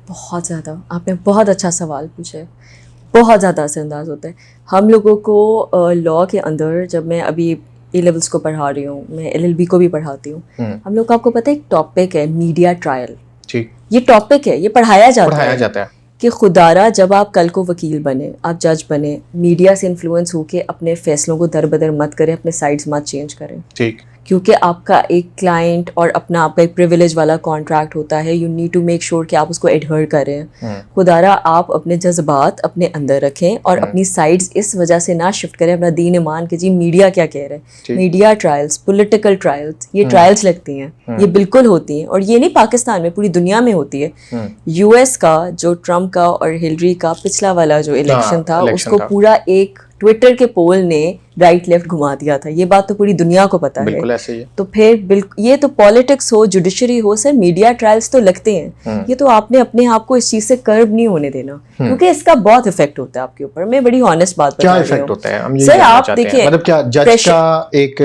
بہت زیادہ. آپ نے بہت اچھا سوال پوچھا ہے. بہت زیادہ اثر انداز ہوتا ہے. ہم لوگوں کو لاء کے اندر, جب میں ابھی A لیولس کو پڑھا رہی ہوں, میں LLB کو بھی پڑھاتی ہوں, ہم لوگ کو, آپ کو پتہ ہے ایک ٹاپک ہے میڈیا ٹرائل. یہ ٹاپک ہے, یہ پڑھایا جاتا ہے کہ خدارا جب آپ کل کو وکیل بنے, آپ جج بنے, میڈیا سے انفلوئنس ہو کے اپنے فیصلوں کو در بدر مت کریں, اپنے سائڈز مت چینج کریں. کیونکہ آپ کا ایک کلائنٹ اور اپنا آپ کا ایک پریویلیج والا کانٹریکٹ ہوتا ہے. You need to make sure کہ آپ اس کو ایڈہر کریں. خدارا آپ اپنے جذبات اپنے اندر رکھیں اور اپنی سائڈز اس وجہ سے نہ شفٹ کریں, اپنا دین ایمان کہ جی میڈیا کیا کہہ رہے ہیں. میڈیا ٹرائلز, پولیٹیکل ٹرائلز, یہ ٹرائلز لگتی ہیں, یہ بالکل ہوتی ہیں. اور یہ نہیں پاکستان میں, پوری دنیا میں ہوتی ہے. US کا جو ٹرمپ کا اور ہلری کا پچھلا والا جو الیکشن تھا, اس کو پورا ایک ٹویٹر کے پول نے رائٹ لیفٹ گھما دیا تھا. یہ بات تو پوری دنیا کو پتا ہے. بالکل ایسے ہی ہے. تو پھر یہ تو پالیٹکس ہو, جوڈیشری ہو, سر میڈیا ٹرائلز تو لگتے ہیں. یہ تو آپ نے اپنے آپ کو اس چیز سے کرب نہیں ہونے دینا, کیونکہ اس کا بہت افیکٹ ہوتا ہے آپ کے اوپر. میں بڑی آنیسٹ بات بتا رہی ہوں. کیا افیکٹ ہوتا ہے سر, آپ دیکھیں, مطلب کیا جج کا ایک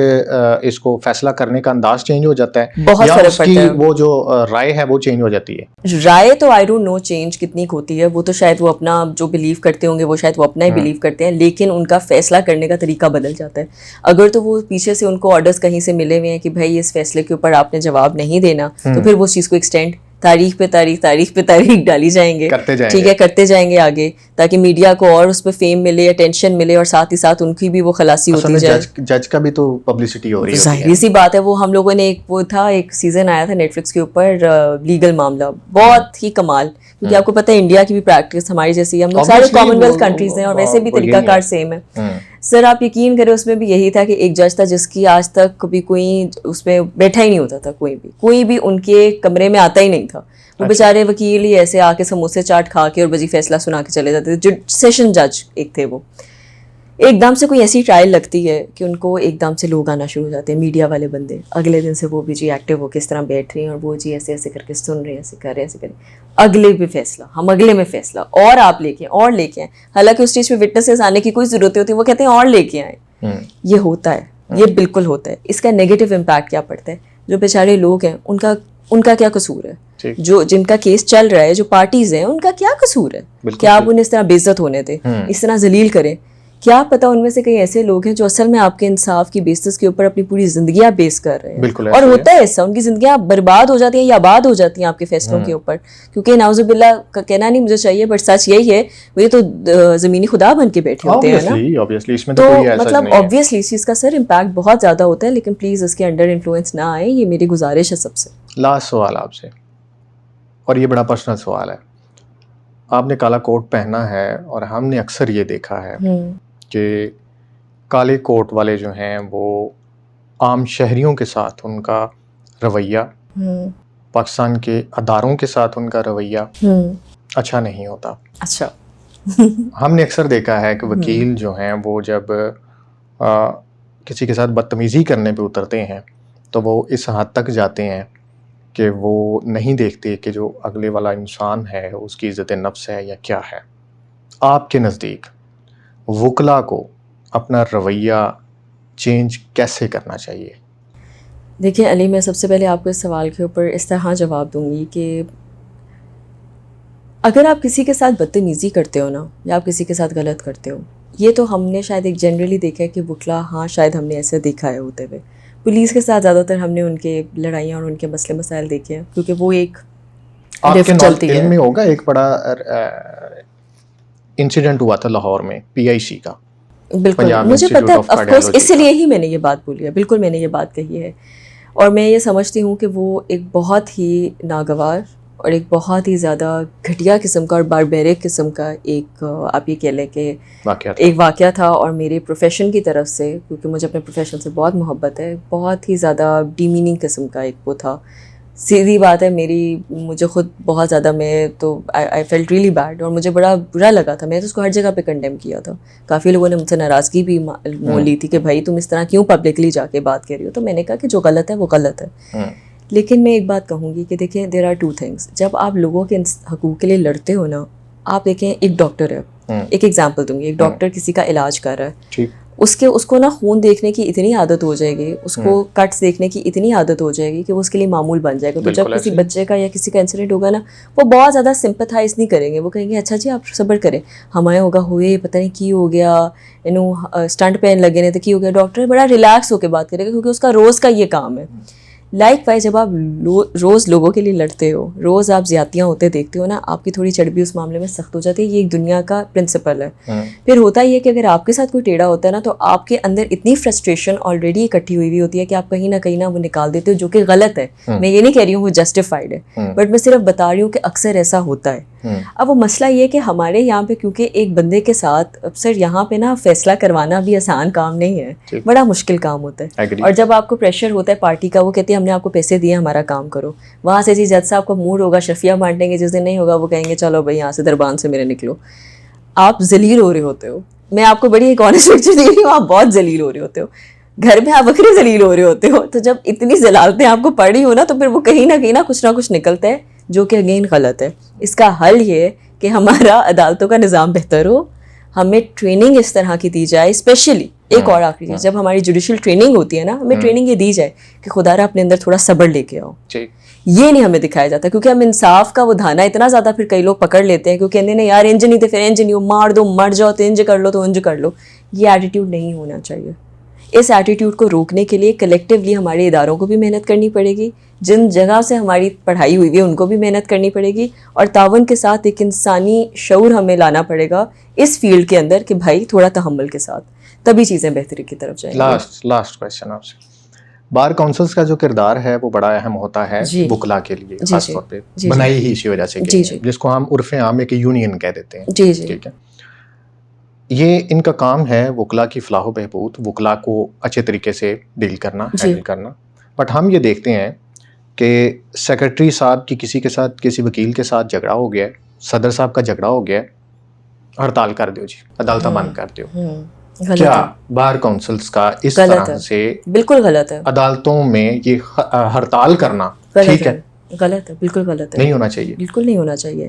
اس کو فیصلہ کرنے کا انداز چینج ہو جاتا ہے, بہت فرق پڑتا ہے. وہ جو رائے ہے وہ چینج ہو جاتی ہے. رائے تو آئی ڈونٹ نو چینج کتنی ہوتی ہے, وہ تو شاید وہ اپنا جو بلیو کرتے ہوں گے وہ شاید وہ اپنا ہی بلیو کرتے ہیں, لیکن ان کا فیصلہ کرنے کا طریقہ بدل جاتا ہے. اگر تو وہ پیچھے سے ان کو آرڈرز کہیں سے ملے ہوئے ہیں کہ بھائی اس فیصلے کے اوپر آپ نے جواب نہیں دینا, تو پھر وہ چیز کو ایکسٹینڈ تاریخ پہ تاریخ ڈالی جائیں گے. ٹھیک ہے, کرتے جائیں گے آگے, تاکہ میڈیا کو اور اس پہ فیم ملے, اٹینشن ملے, اور ساتھ ہی ساتھ ان کی بھی وہ خلاصی ہوتی جائے. جج کا بھی تو پبلسٹی ہو رہی ہے. ظاہری سی بات ہے. وہ ہم لوگوں نے ایک سیزن آیا تھا نیٹ فلکس کے اوپر, لیگل معاملہ, بہت ہی کمال. کیونکہ آپ کو پتہ ہے انڈیا کی بھی پریکٹس ہماری جیسی ہے, ہم لوگ سارے کامن ویلتھ کنٹریز ہیں اور ویسے بھی طریقہ کار سیم ہے. سر آپ یقین کریں, اس میں بھی یہی تھا کہ ایک جج تھا جس کی آج تک کبھی کوئی اس میں بیٹھا ہی نہیں ہوتا تھا, کوئی بھی ان کے کمرے میں آتا ہی نہیں تھا. وہ بیچارے وکیل ہی ایسے آ کے سموسے چاٹ کھا کے اور بجی فیصلہ سنا کے چلے جاتے تھے. جو سیشن جج ایک تھے وہ, ایک دم سے کوئی ایسی ٹرائل لگتی ہے کہ ان کو ایک دم سے لوگ آنا شروع ہو جاتے ہیں, میڈیا والے بندے, اگلے دن سے وہ بھی جی ایکٹیو ہو کے اس طرح بیٹھ رہے ہیں اور وہ جی ایسے ایسے کر کے سن رہے ہیں, ایسے کر رہے ہیں, ایسے کر رہے ہیں, اگلے بھی فیصلہ, ہم اگلے میں فیصلہ, اور آپ لے کے اور لے کے آئیں. حالانکہ اس اسٹیج پہ وٹنسز آنے کی کوئی ضرورت ہوتی ہے, وہ کہتے ہیں اور لے کے آئیں. یہ ہوتا ہے, یہ بالکل ہوتا ہے. اس کا نیگیٹو امپیکٹ کیا پڑتا ہے, جو بیچارے لوگ ہیں ان کا کیا قصور ہے, جو جن کا کیس چل رہا ہے, جو پارٹیز ہیں, ان کا کیا قصور ہے کہ آپ انہیں اس طرح بے عزت ہونے دیں, اس طرح ذلیل کریں. کیا پتا ان میں سے کئی ایسے لوگ ہیں جو اصل میں آپ کے انصاف کی بیسس کے اوپر اپنی پوری زندگیاں بیس کر رہے ہیں, اور ہوتا ہے ایسا, ان کی زندگیاں برباد ہو جاتی ہیں یا آباد ہو جاتی ہیں آپ کے فیصلوں کے اوپر. کیونکہ نعوذ باللہ کا کہنا نہیں مجھے چاہیے, بٹ سچ یہی ہے, وہ یہ تو زمینی خدا بن کے بیٹھے ہوتے ہیں نا. تو مطلب آبویسلی اس چیز کا سر امپیکٹ بہت زیادہ ہوتا ہے, لیکن پلیز اس کے انڈر انفلوئنس نہ آئے, یہ میری گزارش ہے سب سے. لاسٹ سوال آپ سے, اور یہ بڑا پرسنل سوال ہے. آپ نے کالا کوٹ پہنا ہے اور ہم نے اکثر یہ دیکھا ہے کہ کالے کوٹ والے جو ہیں وہ عام شہریوں کے ساتھ ان کا رویہ, پاکستان کے اداروں کے ساتھ ان کا رویہ اچھا نہیں ہوتا. اچھا ہم نے اکثر دیکھا ہے کہ وکیل جو ہیں وہ جب کسی کے ساتھ بدتمیزی کرنے پہ اترتے ہیں تو وہ اس حد تک جاتے ہیں کہ وہ نہیں دیکھتے کہ جو اگلے والا انسان ہے اس کی عزت نفس ہے یا کیا ہے. آپ کے نزدیک وکلا کو اپنا رویہ چینج کیسے کرنا چاہیے؟ دیکھیں علی, میں سب سے پہلے آپ کو اس سوال کے اوپر اس طرح جواب دوں گی کہ اگر آپ کسی کے ساتھ بدتمیزی کرتے ہو نا, یا آپ کسی کے ساتھ غلط کرتے ہو, یہ تو ہم نے شاید ایک جنرلی دیکھا ہے کہ وکلا, ہاں شاید ہم نے ایسا دیکھا ہے ہوتے ہوئے. پولیس کے ساتھ زیادہ تر ہم نے ان کے لڑائیاں اور ان کے مسئلے مسائل دیکھے ہیں, کیونکہ وہ ایک چلتی ہے. میں ہوگا ایک بڑا انسیڈنٹ ہوا تھا لاہور میں PIC کا. بالکل مجھے پتہ ہے, آف کورس اسی لیے ہی میں نے یہ بات بولی ہے, بالکل میں نے یہ بات کہی ہے. اور میں یہ سمجھتی ہوں کہ وہ ایک بہت ہی ناگوار اور ایک بہت ہی زیادہ گھٹیا قسم کا اور باربیرک قسم کا ایک آپ یہ کہہ لیں کہ ایک واقعہ تھا. اور میرے پروفیشن کی طرف سے, کیونکہ مجھے اپنے پروفیشن سے بہت محبت ہے, بہت ہی زیادہ ڈیمیننگ قسم کا ایک وہ تھا. سیدھی بات ہے, مجھے خود بہت زیادہ, میں تو آئی فیلٹ ریئلی بیڈ, اور مجھے بڑا برا لگا تھا. میں تو اس کو ہر جگہ پہ کنڈیم کیا تھا. کافی لوگوں نے مجھ سے ناراضگی بھی مول لی تھی کہ بھائی تم اس طرح کیوں پبلکلی جا کے بات کر رہی ہو. تو میں نے کہا کہ جو غلط ہے وہ غلط ہے. لیکن میں ایک بات کہوں گی کہ دیکھیں, دیر آر ٹو تھنگس. جب آپ لوگوں کے حقوق کے لیے لڑتے ہو نا, آپ دیکھیں ایک ڈاکٹر ہے, ایک ایگزامپل دوں گی, ایک ڈاکٹر کسی کا علاج کر رہا ہے, اس کو نا خون دیکھنے کی اتنی عادت ہو جائے گی, اس کو کٹس دیکھنے کی اتنی عادت ہو جائے گی کہ وہ اس کے لیے معمول بن جائے گا. تو جب کسی بچے کا یا کسی کا انسیڈنٹ ہوگا نا, وہ بہت زیادہ سمپتھائز نہیں کریں گے. وہ کہیں گے اچھا جی آپ صبر کریں, ہمارے ہوگا ہوئے پتہ نہیں کی ہو گیا, اسٹنٹ پین لگے نہیں تو کی ہو گیا. ڈاکٹر بڑا ریلیکس ہو کے بات کرے گا, کیونکہ اس کا روز کا یہ کام ہے. لائک وائز جب آپ روز لوگوں کے لیے لڑتے ہو, روز آپ زیادتیاں ہوتے دیکھتے ہو نا, آپ کی تھوڑی چربی اس معاملے میں سخت ہو جاتی ہے. یہ ایک دنیا کا پرنسپل ہے. پھر ہوتا یہ کہ اگر آپ کے ساتھ کوئی ٹیڑھا ہوتا ہے نا, تو آپ کے اندر اتنی فرسٹریشن آلریڈی اکٹھی ہوئی ہوتی ہے کہ آپ کہیں نہ وہ نکال دیتے ہو, جو کہ غلط ہے. میں یہ نہیں کہہ رہی ہوں وہ جسٹیفائڈ ہے, بٹ میں صرف بتا رہی ہوں کہ اکثر ایسا ہوتا ہے. اب وہ مسئلہ یہ کہ ہمارے یہاں پہ کیونکہ ایک بندے کے ساتھ سر یہاں پہ نا فیصلہ کروانا بھی آسان کام نہیں ہے, بڑا مشکل کام ہوتا ہے. اور جب آپ کو پریشر ہوتا ہے پارٹی کا, وہ کہتے ہیں ہم نے آپ کو پیسے دیے, ہمارا کام کرو. وہاں سے جی جج صاحب کا موڈ ہوگا, شفیہ بانٹیں گے, جس دن نہیں ہوگا وہ کہیں گے چلو بھائی یہاں سے دربان سے میرے نکلو. آپ ذلیل ہو رہے ہوتے ہو. میں آپ کو بڑی ایک آنیسٹ پکچر دے رہی ہوں, آپ بہت ذلیل ہو رہے ہوتے ہو. گھر میں آپ بکرے ذلیل ہو رہے ہوتے ہو. تو جب اتنی ذلالتیں آپ کو پڑی ہو نا, تو پھر وہ کہیں نہ کچھ نکلتا ہے, جو کہ اگین غلط ہے. اس کا حل یہ ہے کہ ہمارا عدالتوں کا نظام بہتر ہو, ہمیں ٹریننگ اس طرح کی دی جائے. اسپیشلی ایک اور آخری چیز, جب ہماری جوڈیشل ٹریننگ ہوتی ہے نا, ہمیں ٹریننگ یہ دی جائے کہ خدا را اپنے اندر تھوڑا صبر لے کے آؤ. یہ نہیں ہمیں دکھایا جاتا, کیونکہ ہم انصاف کا وہ دھانا اتنا زیادہ پھر کئی لوگ پکڑ لیتے ہیں, کیونکہ کہتے ہیں یار انج نہیں تھے پھر انج نہیں ہو, مار دو مر جاؤ, تو انج کر لو تو انج کر لو. یہ ایٹیٹیوڈ نہیں ہونا چاہیے. اس ایٹیٹیوڈ کو روکنے کے لیے کلیکٹیولی ہمارے اداروں کو بھی محنت کرنی پڑے گی, جن جگہ سے ہماری پڑھائی ہوئی ہے ان کو بھی محنت کرنی پڑے گی, اور تعاون کے ساتھ ایک انسانی شعور ہمیں لانا پڑے گا اس فیلڈ کے اندر کہ بھائی تھوڑا تحمل کے ساتھ, تبھی چیزیں بہتری کی طرف جائیں گی. لاسٹ کویسچن آپ سے. بار کونسلز کا جو کردار ہے وہ بڑا اہم ہوتا ہے وکلا کے لیے, خاص طور پہ بنائی ہی اسی وجہ سے, جس کو ہم عرف عام ایک یونین کہہ دیتے ہیں. ٹھیک ہے, یہ ان کا کام ہے وکلا کی فلاح و بہبود, وکلا کو اچھے طریقے سے ڈیل کرنا, ہینڈل کرنا. بٹ ہم یہ دیکھتے ہیں کہ سیکرٹری صاحب کی کسی کے ساتھ, کسی وکیل کے ساتھ جھگڑا ہو گیا, صدر صاحب کا جھگڑا ہو گیا, ہڑتال کر دو جی, عدالتیں بند کر دو. کیا بار کونسلز کا اس طرح سے بالکل غلط ہے عدالتوں میں یہ ہڑتال کرنا ٹھیک ہے؟ غلط ہے، بالکل غلط ہے، نہیں ہونا چاہیے، بالکل نہیں ہونا چاہیے.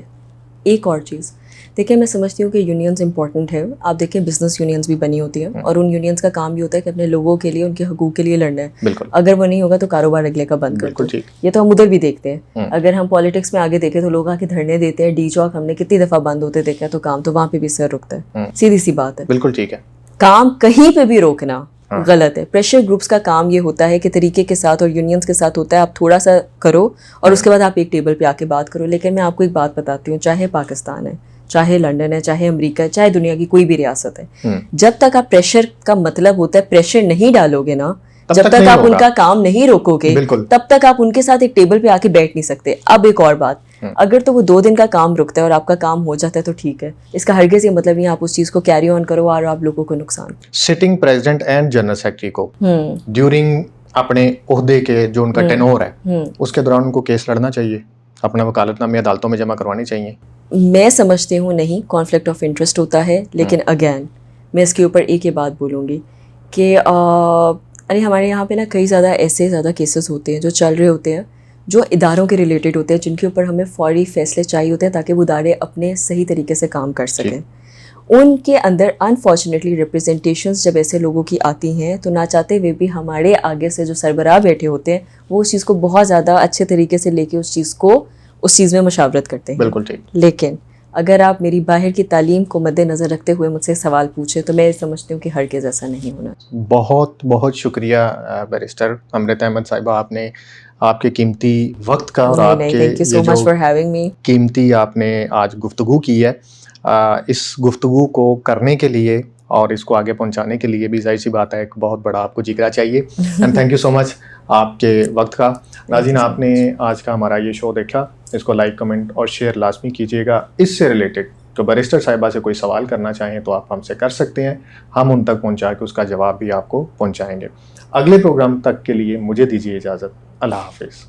ایک اور چیز دیکھیں، میں سمجھتی ہوں کہ یونینز امپورٹنٹ ہے. آپ دیکھیں بزنس یونینز بھی بنی ہوتی ہیں اور ان یونینز کا کام بھی ہوتا ہے کہ اپنے لوگوں کے لیے، ان کے حقوق کے لیے لڑنا ہے. بالکل. اگر وہ نہیں ہوگا تو کاروبار اگلے کا بند کر دو. یہ تو ہم ادھر بھی دیکھتے ہیں. اگر ہم پالیٹکس میں آگے دیکھیں تو لوگ آ کے دھرنے دیتے ہیں. ڈی چوک ہم نے کتنی دفعہ بند ہوتے دیکھا ہے، تو کام تو وہاں پہ بھی سر رکتا ہے. سیدھی سی بات ہے. بالکل ٹھیک ہے. کام کہیں پہ بھی روکنا غلط ہے. پریشر گروپس کا کام یہ ہوتا ہے کہ طریقے کے ساتھ اور یونینز کے ساتھ ہوتا ہے، آپ تھوڑا سا کرو اور اس کے بعد آپ ایک ٹیبل پہ آ کے بات کرو. لیکن میں آپ کو ایک بات بتاتی ہوں، چاہے پاکستان ہے، چاہے لنڈن ہے، چاہے امریکہ ہے، چاہے دنیا کی کوئی بھی ریاست ہے، جب تک آپ پریشر کا مطلب ہوتا ہے پریشر نہیں ڈالو گے نا، جب تک آپ ان کا کام نہیں روکو گے تب تک آپ ان کے ساتھ ایک ٹیبل پہ آ کے بیٹھ نہیں سکتے. اب ایک اور بات، اگر تو وہ 2 دن کا کام رکتا ہے اور آپ کا کام ہو جاتا ہے تو ٹھیک ہے. اس کا ہرگز یہ مطلب نہیں آپ اس چیز کو کیری آن کرو اور آپ لوگوں کو نقصان. Sitting president and general secretary کو ڈیورنگ اپنے عہدے کے جو ان کا ٹینور ہے اس کے دوران ان کو کیس لڑنا چاہیے، اپنا وکالت نامے عدالتوں میں جمع کروانی چاہیے. میں سمجھتی ہوں نہیں، کانفلکٹ آف انٹرسٹ ہوتا ہے. لیکن اگین میں اس کے اوپر ایک ہی بات بولوں گی کہ یعنی ہمارے یہاں پہ نا کئی زیادہ کیسز ہوتے ہیں جو چل رہے ہوتے ہیں، جو اداروں کے ریلیٹڈ ہوتے ہیں، جن کے اوپر ہمیں فوری فیصلے چاہیے ہوتے ہیں تاکہ وہ ادارے اپنے صحیح طریقے سے کام کر سکیں. ان کے اندر انفارچونیٹلی ریپرزنٹیشنز جب ایسے لوگوں کی آتی ہیں تو نہ چاہتے ہوئے بھی ہمارے آگے سے جو سربراہ بیٹھے ہوتے ہیں وہ اس چیز کو بہت زیادہ اچھے طریقے سے لے کے اس چیز میں مشاورت کرتے ہیں. بالکل ٹھیک. لیکن اگر آپ میری باہر کی تعلیم کو مد نظر رکھتے ہوئے مجھ سے سوال پوچھیں تو میں سمجھتی ہوں کہ ہرگز ایسا نہیں ہونا. بہت بہت شکریہ بیرسٹر امرت احمد صاحبہ، آپ نے آپ کے قیمتی وقت کا اور آپ کے thank you so much for having می، قیمتی آپ نے آج گفتگو کی ہے. اس گفتگو کو کرنے کے لیے اور اس کو آگے پہنچانے کے لیے بھی ظاہر سی بات ہے ایک بہت بڑا آپ کو جگرا چاہیے. اینڈ تھینک یو سو مچ آپ کے وقت کا. ناظرین، آپ نے آج کا ہمارا یہ شو دیکھا، اس کو لائک، کمنٹ اور شیئر لازمی کیجیے گا. اس سے ریلیٹڈ تو بیرسٹر صاحبہ سے کوئی سوال کرنا چاہیں تو آپ ہم سے کر سکتے ہیں، ہم ان تک پہنچا کے اس کا جواب بھی آپ کو پہنچائیں گے. اگلے پروگرام تک کے لیے مجھے دیجیے اجازت. اللہ حافظ.